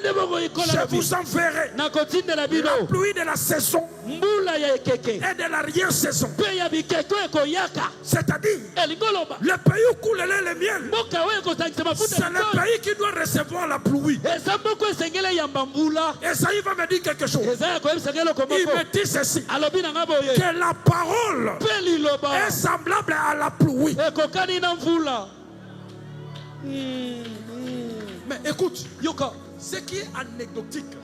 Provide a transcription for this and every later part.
Je vous enverrai la pluie de la saison et de l'arrière-saison. C'est-à-dire, le pays où coule le lait et le miel, c'est le pays qui doit recevoir la pluie. Esaïe va me dire quelque chose. Il me dit ceci, que la parole est semblable à la pluie. Mais écoute, ce qui est anecdotique,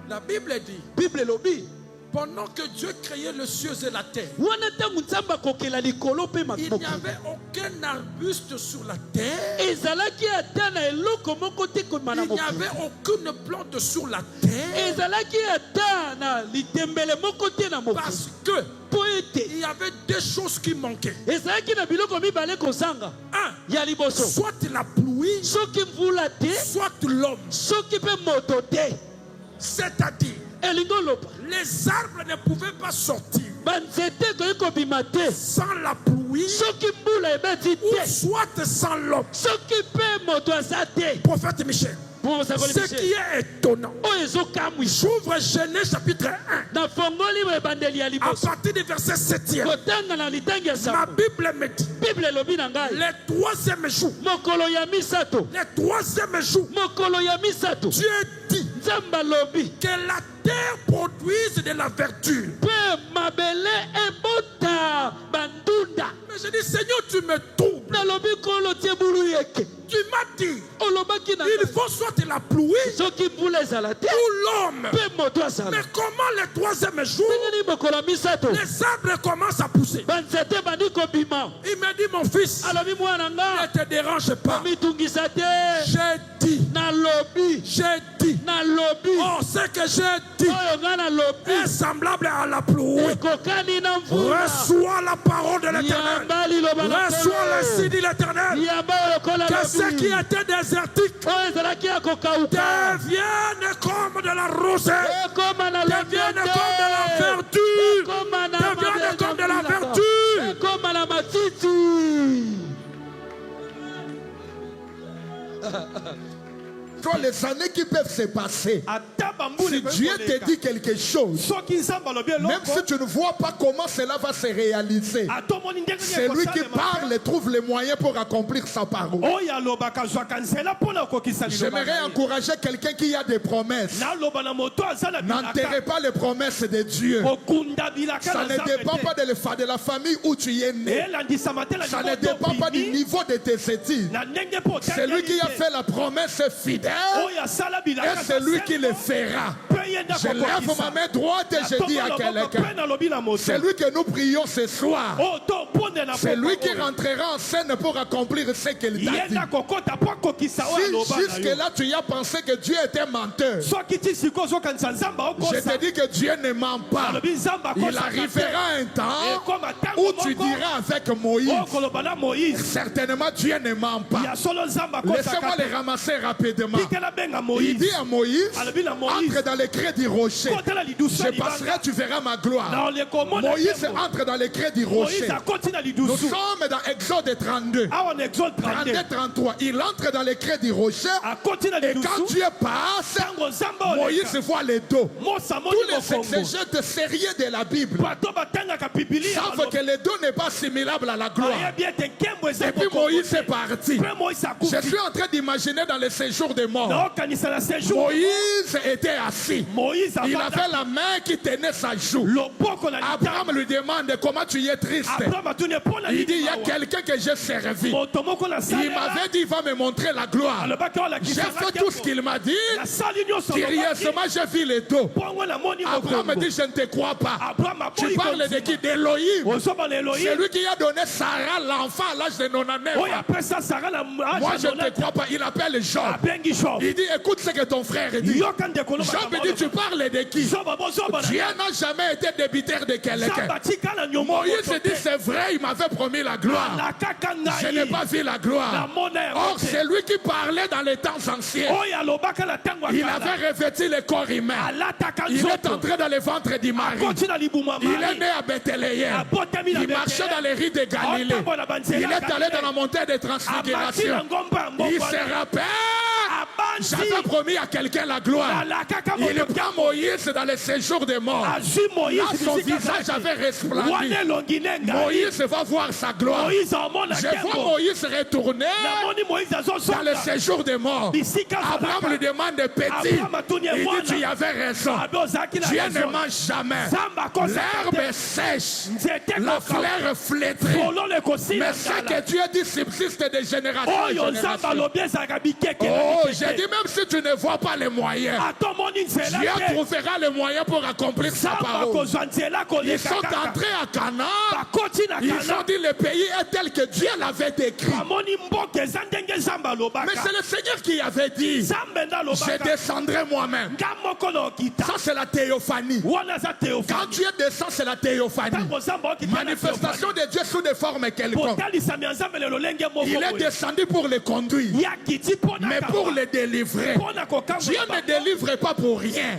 la Bible dit, pendant que Dieu créait les cieux et la terre, il n'y avait aucun arbuste sur la terre. Il n'y avait aucune plante sur la terre. Parce que il y avait deux choses qui manquaient. Soit la pluie, soit l'homme. C'est-à-dire, les arbres ne pouvaient pas sortir sans la pluie, ou soit sans l'homme. Prophète Michel, ce qui est étonnant, j'ouvre Genèse chapitre 1 à partir du verset 7e. Ma Bible me dit, le troisième jour, Dieu dit que la terre produise de la verdure. Mais je dis, Seigneur, tu me troubles. Tu m'as dit, il faut soit la pluie ou l'homme. Mais comment le troisième jour, les arbres commencent à pousser? Il m'a dit, mon fils, ne te dérange pas. J'ai dit, oh, ce que j'ai dit est semblable à la pluie. Reçois la parole de l'Éternel. Reçois le signe de l'Éternel. Que ce qui était désertique devienne comme de la rosée, devienne comme de la verdure, devienne comme de la verdure. Dans les années qui peuvent se passer, si Dieu te dit quelque chose, même si tu ne vois pas comment cela va se réaliser, c'est lui qui parle et trouve les moyens pour accomplir sa parole. J'aimerais encourager quelqu'un qui a des promesses. N'enterrez pas les promesses de Dieu. Ça ne dépend pas de la famille où tu es né. Ça ne dépend pas du niveau de tes études. C'est lui qui a fait la promesse fidèle. Et c'est lui qui le fera. Je lève ma main droite et je dis à quelqu'un, c'est lui que nous prions ce soir. C'est lui qui rentrera en scène pour accomplir ce qu'il t'a dit. Si jusque-là tu as pensé que Dieu était menteur, je te dis que Dieu ne ment pas. Il arrivera un temps où tu diras avec Moïse, certainement Dieu ne ment pas. Laissez-moi les ramasser rapidement. Il dit à Moïse, entre dans les creux du rocher. Je passerai, tu verras ma gloire. Moïse entre dans les creux du rocher. Nous sommes dans Exode 32. 32-33. Il entre dans les creux du rocher. Et quand Dieu passe, Moïse voit les dos. Tous les exégètes sérieux de la Bible savent que les dos n'est pas assimilable à la gloire. Et puis Moïse est parti. Je suis en train d'imaginer dans le séjour des morts. Moïse était assis. Il avait la main qui tenait sa joue. Abraham lui demande comment tu es triste. Il dit, il y a quelqu'un que j'ai servi. Il m'avait dit, il va me montrer la gloire. J'ai fait tout ce qu'il m'a dit. Curieusement, j'ai vu les dos. Abraham dit, je ne te crois pas. Tu parles de qui? D'Élohim. C'est lui qui a donné Sarah l'enfant à l'âge de 99 ans. Moi, je ne te crois pas. Il appelle Job. Il dit, écoute ce que ton frère dit. Job dit, tu parles de qui? Dieu n'a jamais été débiteur de quelqu'un. Moïse dit, c'est vrai, il m'avait promis la gloire. Je n'ai pas vu la gloire. Or, c'est lui qui parlait dans les temps anciens. Il avait revêtu le corps humain. Il est entré dans le ventre du mari. Il est né à Bethléem. Il marchait dans les rues de Galilée. Il est allé dans la montagne de transfiguration. Il se rappelle J'avais promis à quelqu'un la gloire. Il prend Moïse dans le séjour des morts. Là, son visage avait resplendi. Moïse va voir sa gloire. Je vois Moïse retourner dans le séjour des morts. Abraham lui demande de petit. Il dit, tu y avais raison. Dieu ne mange jamais. L'herbe sèche, la fleur flétrie. Mais ce que Dieu dit subsiste de génération en génération. Oh, j'ai dit, même si tu ne vois pas les moyens, Dieu trouvera les moyens pour accomplir sa parole. Ils sont entrés à Canaan. Ils ont dit le pays est tel que Dieu l'avait décrit. Mais c'est le Seigneur qui avait dit, je descendrai moi-même. Ça c'est la théophanie. Quand Dieu descend, c'est la théophanie. Manifestation de Dieu sous des formes quelconques. Il est descendu pour les conduire, mais pour les délivrer. Dieu ne délivre pas pour rien.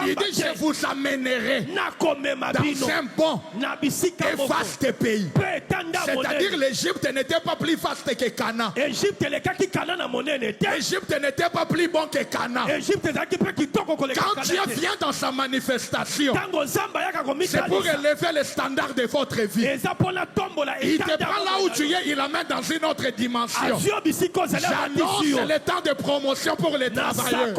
Il dit, je vous amènerai dans un bon et vaste pays. C'est-à-dire l'Égypte n'était pas plus vaste que Canaan. L'Égypte n'était pas plus bon que Canaan. Quand Dieu vient dans sa manifestation, c'est pour élever le standard de votre vie. Il te prend là où tu es, il l'amène dans une autre dimension. J'annonce le temps de promotion pour les travailleurs.